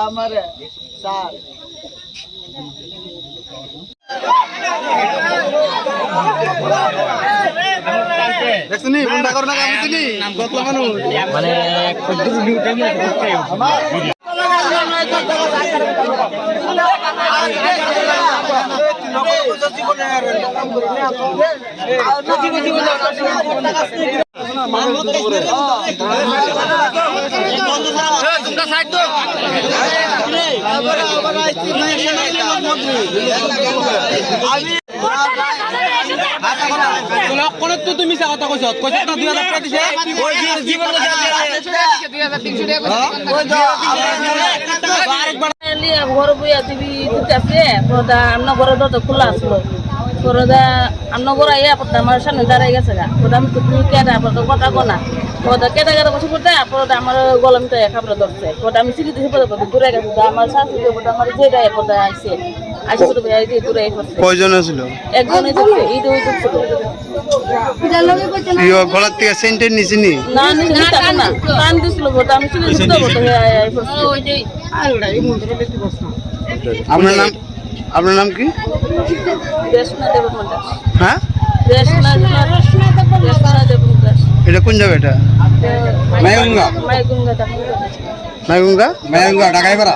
আমারে দেখছিনি বন্ধা করো না কামিছিনি কত মানুষ মানে তুমি মিছা কথা কইছ কইছ না 2000 টাকা দিছে ওই জীবন ঘর বইয়া টিভি দিতেছে পর্দা আমরা ঘরে দরজা খোলা আসলো পর্দা আমরা ঘরে আইয়া পর্দা আমার সামনে দাঁড়াই গেছে গা পর্দা আমি তুমি কেটে পর্দা কথা কোনা পর্দা কেটে কেটে বসে পড়তে পর্দা আমার গলামিটা খাবার ধরছে পর্দা আমি সিঁড়ি দিতে পর্দা ঘুরে গেছে আমার শাশুড়ি পর্দা আমার যেটাই পর্দা আইছে আইসে পর্দা ভাই দিয়ে দূরে পড়ছে কয়জন ছিল একজনই ছিল ঈদ ওই ছিল ইও গলার থেকে সেন্টের নিছিনি না নিতা না কান দিছিল পর্দা আমি সিঁড়ি দিতে পড়তে আই পড়ছে ওই যে আপনার নাম কি দেশনা দেবমন্ডা হ্যাঁ দেশনা দেবমন্ডা এটা কোন জায়গা এটা মাইগুঙ্গা মাইগুঙ্গা মাইগুঙ্গা ঢাকায় পাড়া